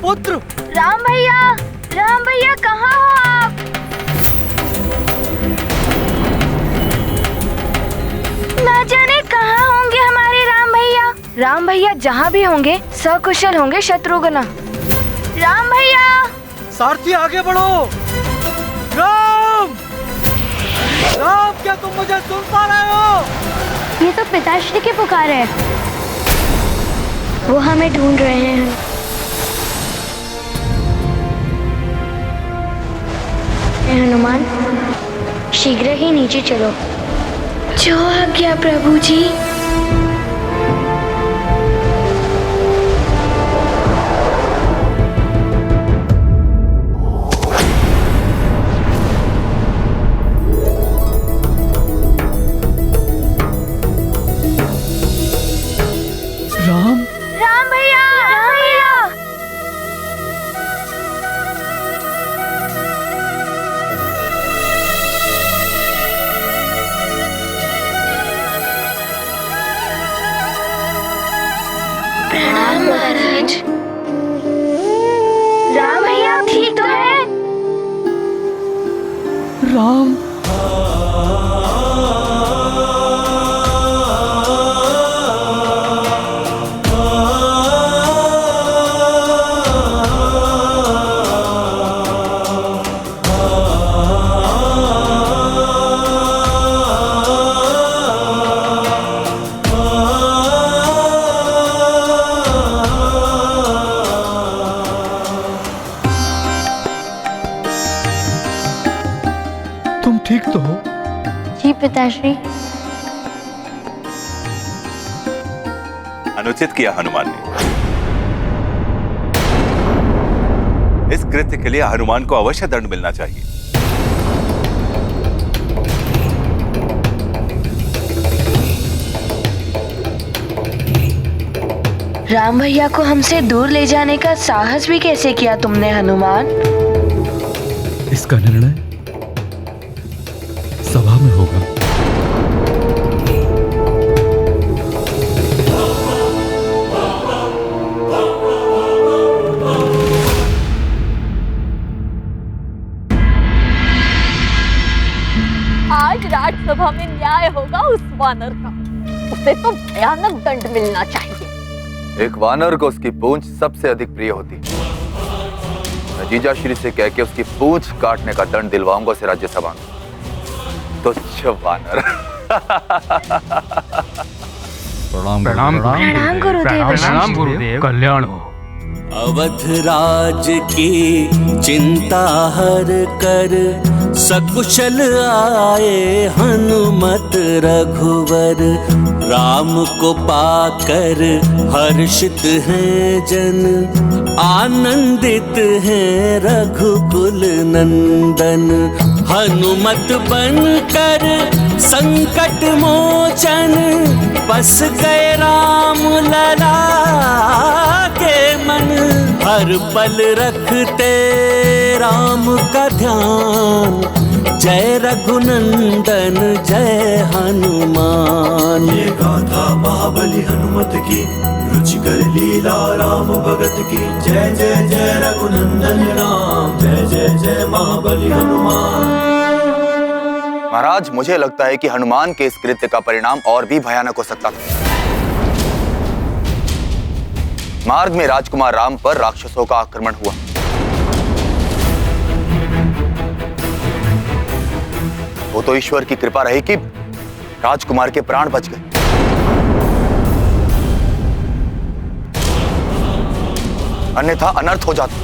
पुत्र। राम भैया कहाँ हो आप? ना जाने कहाँ होंगे हमारे राम भैया। राम भैया जहाँ भी होंगे सकुशल होंगे शत्रुघ्न। राम भैया, सारथी आगे बढ़ो। राम, राम क्या तुम मुझे सुन पा रहे हो? ये तो पिताश्री की पुकार है। वो हमें ढूंढ रहे हैं। हनुमान, शीघ्र ही नीचे चलो। जो आज्ञा प्रभु जी। राम भैया। प्रणाम महाराज। राम भैया ठीक तो है? राम, तुम ठीक तो हो? जी पिताश्री। अनुचित किया हनुमान ने। इस कृत्य के लिए हनुमान को अवश्य दंड मिलना चाहिए। राम भैया को हमसे दूर ले जाने का साहस भी कैसे किया तुमने हनुमान? इसका निर्णय सभा में होगा। आज राज्यसभा में न्याय होगा उस वानर का। उसे तो भयानक दंड मिलना चाहिए। एक वानर को उसकी पूंछ सबसे अधिक प्रिय होती। मैं जीजाश्री से कह के उसकी पूंछ काटने का दंड दिलवाऊंगा उसे राज्यसभा में। तुच्छ वानर। प्रणाम गुरुदेव। कल्याण हो। अवध राज की चिंता हर कर सकुशल आए हनुमत रघुवर। राम को पाकर हर्षित हैं जन, आनंदित हैं रघुकुल नंदन। हनुमत बनकर संकट मोचन, बस गए राम लला के मन। हर पल रखते राम का ध्यान, जय रघुनंदन जय हनुमान। ये गाथा महाबली हनुमत की, रुचिकर लीला राम भगत की। जय जय जय रघुनंदन राम, जय जय जय महाबली हनुमान। महाराज, मुझे लगता है कि हनुमान के इस कृत्य का परिणाम और भी भयानक हो सकता था। मार्ग में राजकुमार राम पर राक्षसों का आक्रमण हुआ। वो तो ईश्वर की कृपा रही कि राजकुमार के प्राण बच गए। अन्यथा अनर्थ हो जाता।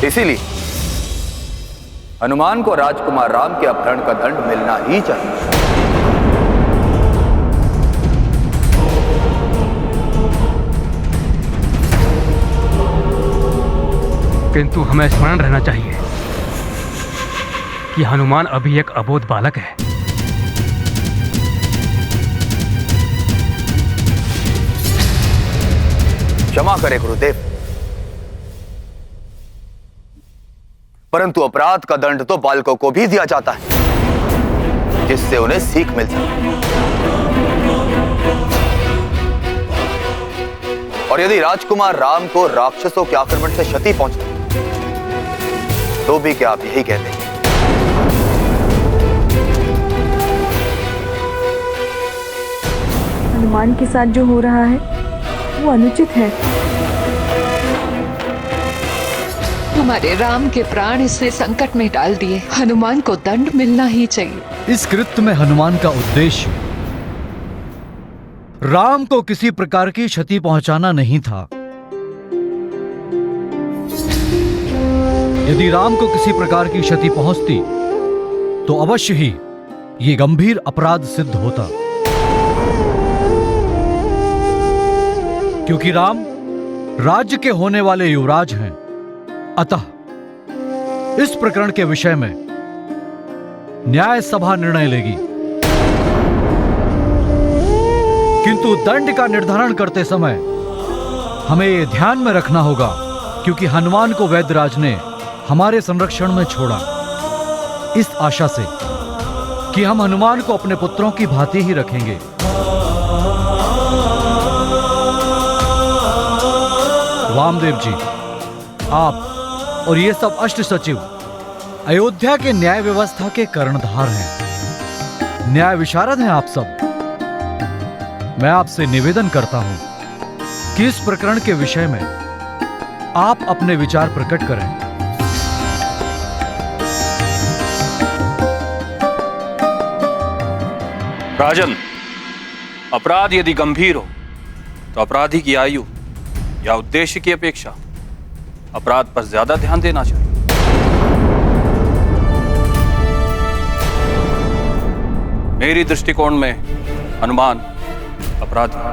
इसीलिए हनुमान को राजकुमार राम के अपहरण का दंड मिलना ही चाहिए। किंतु हमें स्मरण रहना चाहिए कि हनुमान अभी एक अबोध बालक है। क्षमा करें गुरुदेव, परंतु अपराध का दंड तो बालकों को भी दिया जाता है। जिससे उन्हें सीख मिल सके। और यदि राजकुमार राम को राक्षसों के आक्रमण से क्षति पहुंचती तो भी क्या आप यही कहते हैं? हनुमान के साथ जो हो रहा है वो अनुचित है। हमारे राम के प्राण इसने संकट में डाल दिए। हनुमान को दंड मिलना ही चाहिए। इस कृत्य में हनुमान का उद्देश्य राम को किसी प्रकार की क्षति पहुंचाना नहीं था। यदि राम को किसी प्रकार की क्षति पहुंचती तो अवश्य ही ये गंभीर अपराध सिद्ध होता, क्योंकि राम राज्य के होने वाले युवराज हैं। अतः इस प्रकरण के विषय में न्याय सभा निर्णय लेगी, किंतु दंड का निर्धारण करते समय हमें यह ध्यान में रखना होगा, क्योंकि हनुमान को वैद्यराज ने हमारे संरक्षण में छोड़ा इस आशा से कि हम हनुमान को अपने पुत्रों की भांति ही रखेंगे। वामदेव जी, आप और ये सब अष्ट सचिव अयोध्या के न्याय व्यवस्था के कर्णधार हैं, न्याय विशारद हैं आप सब। मैं आपसे निवेदन करता हूं कि इस प्रकरण के विषय में आप अपने विचार प्रकट करें। राजन, अपराध यदि गंभीर हो तो अपराधी की आयु या उद्देश्य की अपेक्षा अपराध पर ज्यादा ध्यान देना चाहिए। मेरी दृष्टिकोण में हनुमान अपराधी है।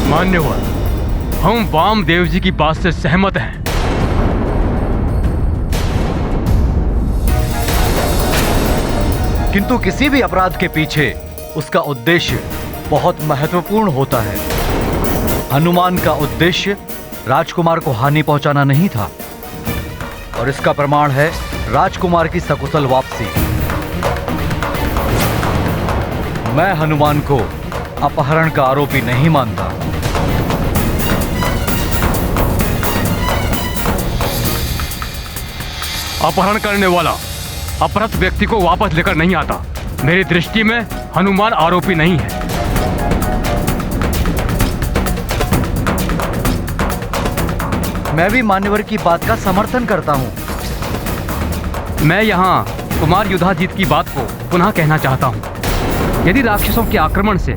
मान्यवर, हम वामदेव जी की बात से सहमत हैं। किंतु किसी भी अपराध के पीछे उसका उद्देश्य बहुत महत्वपूर्ण होता है। हनुमान का उद्देश्य राजकुमार को हानि पहुंचाना नहीं था, और इसका प्रमाण है राजकुमार की सकुशल वापसी। मैं हनुमान को अपहरण का आरोपी नहीं मानता। अपहरण करने वाला अपहृत व्यक्ति को वापस लेकर नहीं आता। मेरी दृष्टि में हनुमान आरोपी नहीं है। मैं भी मान्यवर की बात का समर्थन करता हूं। मैं यहाँ कुमार युधाजीत की बात को पुनः कहना चाहता हूँ। यदि राक्षसों के आक्रमण से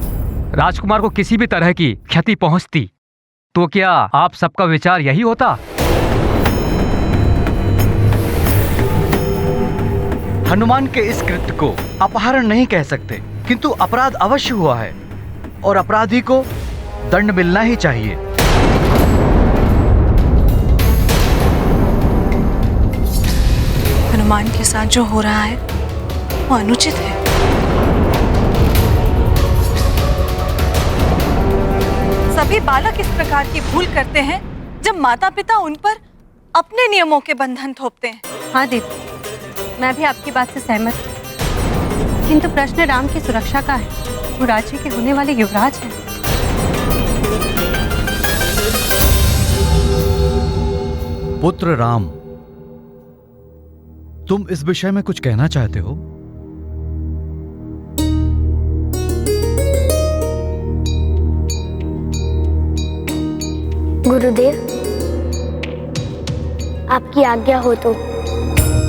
राजकुमार को किसी भी तरह की क्षति पहुंचती तो क्या आप सबका विचार यही होता? हनुमान के इस कृत्य को अपहरण नहीं कह सकते, किंतु अपराध अवश्य हुआ है और अपराधी को दंड मिलना ही चाहिए। हनुमान के साथ जो हो रहा है वो अनुचित है। सभी बालक इस प्रकार की भूल करते हैं जब माता पिता उन पर अपने नियमों के बंधन थोपते हैं। हाँ दीदी, मैं भी आपकी बात से सहमत हूँ, किंतु प्रश्न राम की सुरक्षा का है। वो राज्य के होने वाले युवराज हैं। पुत्र राम, तुम इस विषय में कुछ कहना चाहते हो? गुरुदेव, आपकी आज्ञा हो तो।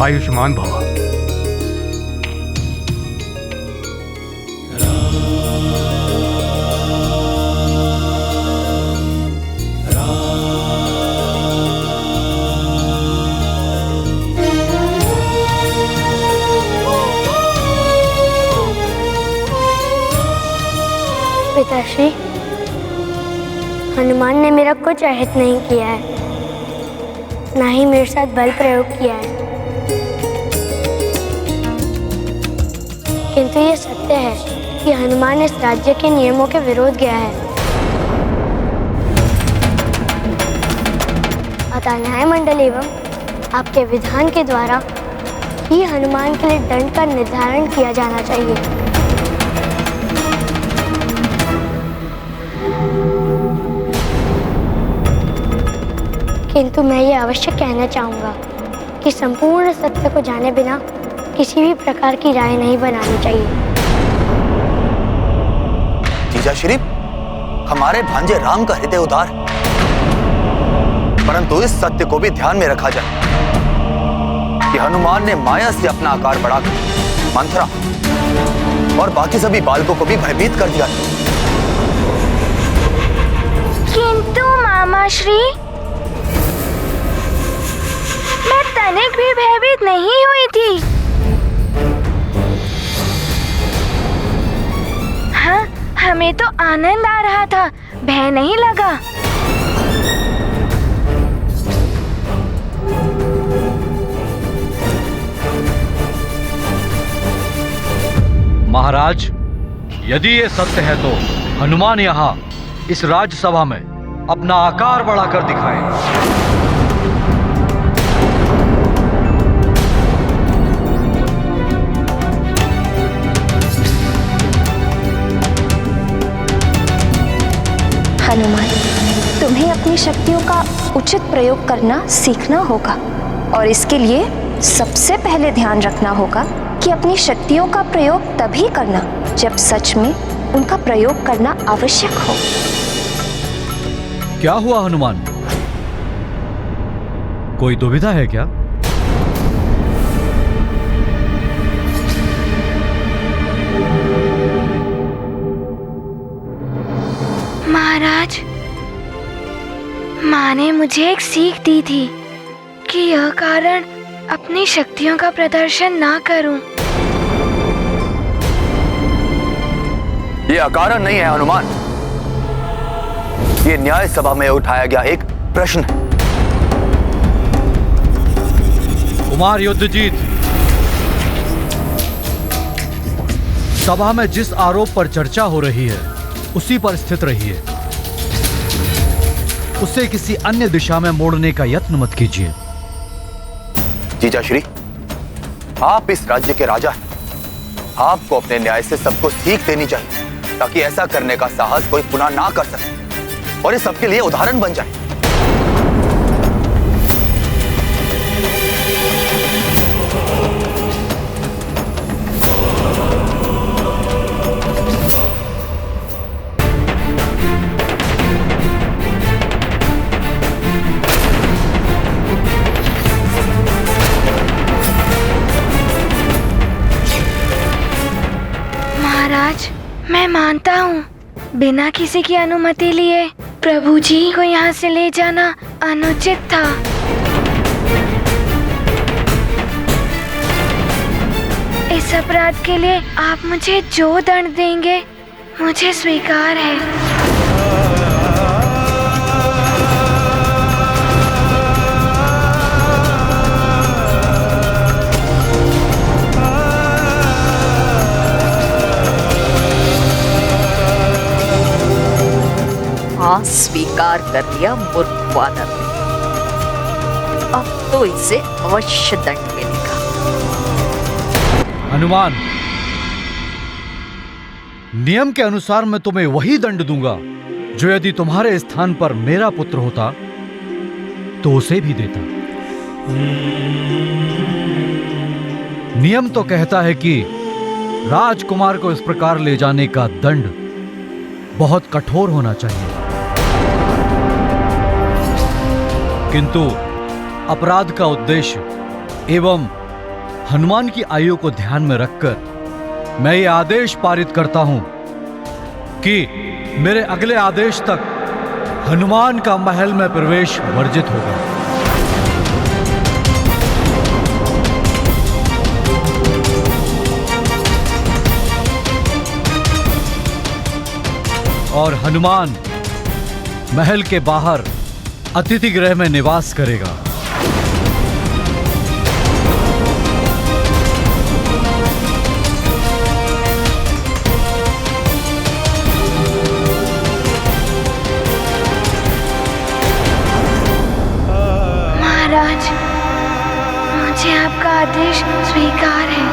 आयुष्मान भव। पिताश्री, हनुमान ने मेरा कुछ अहित नहीं किया है, ना ही मेरे साथ बल प्रयोग किया है। किंतु ये सत्य है कि हनुमान इस राज्य के नियमों के विरोध गया है। अतः न्याय मंडल एवं आपके विधान के द्वारा ही हनुमान के लिए दंड का निर्धारण किया जाना चाहिए। किंतु मैं ये अवश्य कहना चाहूँगा कि संपूर्ण सत्य को जाने बिना किसी भी प्रकार की राय नहीं बनानी चाहिए। जीजा श्री, हमारे भांजे राम का हृदय उदार है, परंतु इस सत्य को भी ध्यान में रखा जाए कि हनुमान ने माया से अपना आकार बढ़ाकर मंथरा और बाकी सभी बालकों को भी भयभीत कर दिया। किंतु मामा श्री, मैं तनिक भी भयभीत नहीं हुई थी। हाँ, हमें तो आनंद आ रहा था, भय नहीं लगा। महाराज, यदि ये सत्य है तो हनुमान यहाँ इस राज्यसभा में अपना आकार बढ़ाकर दिखाएं। हनुमान, तुम्हें अपनी शक्तियों का उचित प्रयोग करना सीखना होगा और इसके लिए सबसे पहले ध्यान रखना होगा कि अपनी शक्तियों का प्रयोग तभी करना जब सच में उनका प्रयोग करना आवश्यक हो। क्या हुआ हनुमान, कोई दुविधा है क्या? महाराज, माँ ने मुझे एक सीख दी थी कि यह कारण अपनी शक्तियों का प्रदर्शन ना करूं। ये अकारण नहीं है हनुमान, ये न्याय सभा में उठाया गया एक प्रश्न है। कुमार युद्धजीत, सभा में जिस आरोप पर चर्चा हो रही है उसी पर स्थित रहिए, उसे किसी अन्य दिशा में मोड़ने का यत्न मत कीजिए। जीजा श्री, आप इस राज्य के राजा हैं, आपको अपने न्याय से सबको सीख देनी चाहिए ताकि ऐसा करने का साहस कोई पुनः ना कर सके और ये सबके लिए उदाहरण बन जाए। मैं मानता हूँ, बिना किसी की अनुमति लिए प्रभु जी को यहाँ से ले जाना अनुचित था। इस अपराध के लिए आप मुझे जो दंड देंगे मुझे स्वीकार है। हाँ, स्वीकार कर लिया मूर्ख वानर। अब तो इसे अवश्य दंड मिलेगा। हनुमान, नियम के अनुसार मैं तुम्हें वही दंड दूंगा जो यदि तुम्हारे स्थान पर मेरा पुत्र होता तो उसे भी देता। नियम तो कहता है कि राजकुमार को इस प्रकार ले जाने का दंड बहुत कठोर होना चाहिए, किंतु अपराध का उद्देश्य एवं हनुमान की आयु को ध्यान में रखकर मैं ये आदेश पारित करता हूं कि मेरे अगले आदेश तक हनुमान का महल में प्रवेश वर्जित होगा। और हनुमान महल के बाहर अतिथि गृह में निवास करेगा। महाराज, मुझे आपका आदेश स्वीकार है।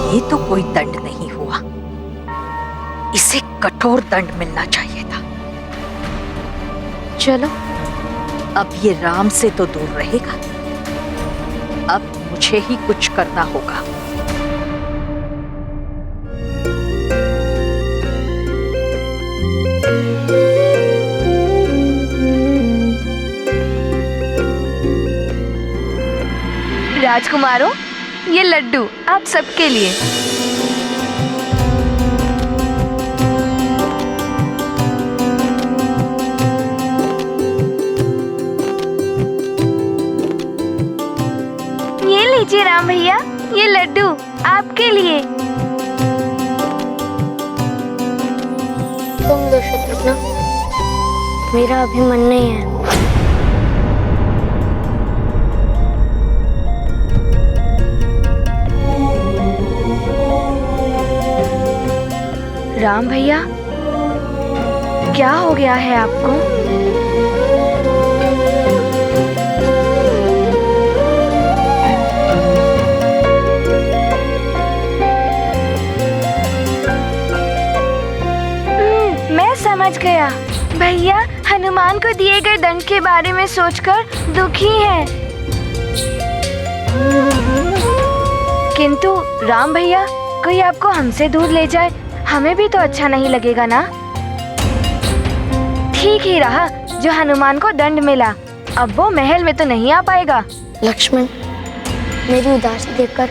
ये तो कोई दंड नहीं हुआ, इसे कठोर दंड मिलना चाहिए था। चलो, अब ये राम से तो दूर रहेगा, अब मुझे ही कुछ करना होगा। राजकुमारों, ये लड्डू आप सबके लिए। ये लीजिए राम भैया, ये लड्डू आपके लिए। तुम दो शत्रुघ्न, मेरा अभी मन नहीं है। राम भैया, क्या हो गया है आपको? मैं समझ गया। भैया हनुमान को दिए गए दंड के बारे में सोचकर दुखी हैं। किंतु राम भैया, कोई आपको हमसे दूर ले जाए, हमें भी तो अच्छा नहीं लगेगा ना। ठीक ही रहा जो हनुमान को दंड मिला, अब वो महल में तो नहीं आ पाएगा। लक्ष्मण, मेरी उदासी देखकर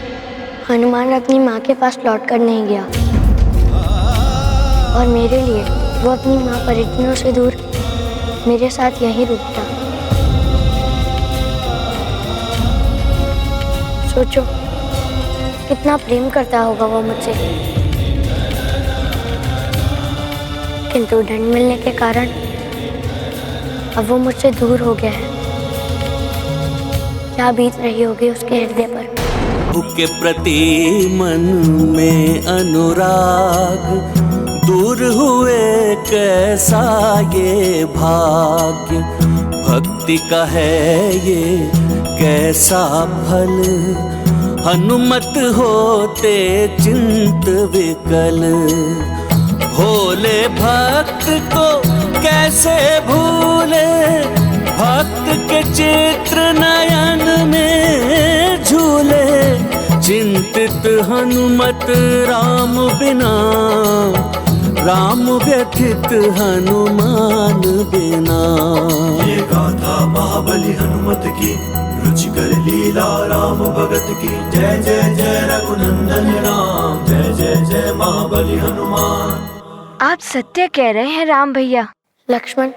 हनुमान अपनी माँ के पास लौट कर नहीं गया, और मेरे लिए वो अपनी माँ परिजनों से दूर मेरे साथ यहीं रुक गया। सोचो, कितना प्रेम करता होगा वो मुझसे, किंतु दंड मिलने के कारण अब वो मुझसे दूर हो गया है। क्या बीत रही होगी उसके हृदय पर। के प्रति मन में अनुराग, दूर हुए कैसा ये भाग्य। भक्ति का है ये कैसा फल, हनुमत होते चिंत विकल। भोले भक्त को कैसे भूले, भक्त के चित्र नयन में झूले। चिंतित हनुमत राम बिना, राम व्यथित हनुमान बिना। ये गाथा महाबली हनुमत की, रुचिकर लीला राम भगत की। जय जय जय रघुनंदन राम, जय जय जय महाबली हनुमान। आप सत्य कह रहे हैं राम भैया। लक्ष्मण,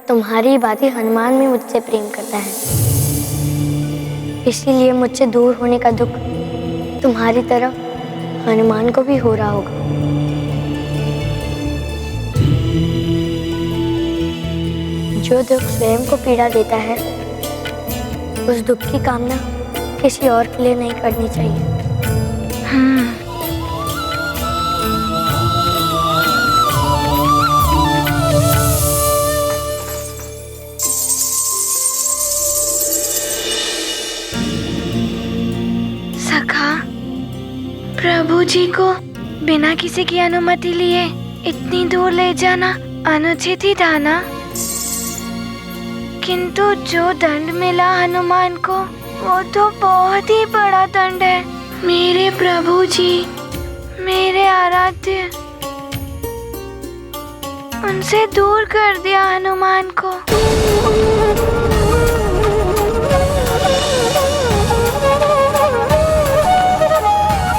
तुम्हारी बातें हनुमान भी मुझसे प्रेम करता है, इसीलिए मुझसे दूर होने का दुख तुम्हारी तरह हनुमान को भी हो रहा होगा। जो दुख स्वयं को पीड़ा देता है, उस दुख की कामना किसी और के लिए नहीं करनी चाहिए। सखा, प्रभु जी को बिना किसी की अनुमति लिए इतनी दूर ले जाना अनुचित ही था ना। किंतु जो दंड मिला हनुमान को, वो तो बहुत ही बड़ा दंड है। मेरे प्रभु जी, मेरे आराध्य, उनसे दूर कर दिया हनुमान को।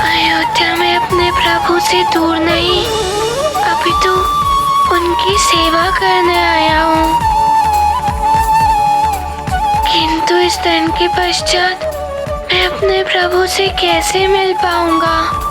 अयोध्या में अपने प्रभु से दूर नहीं, अभी तो उनकी सेवा करने आया हूँ। किंतु इस दंड के पश्चात मैं अपने प्रभु से कैसे मिल पाऊंगा?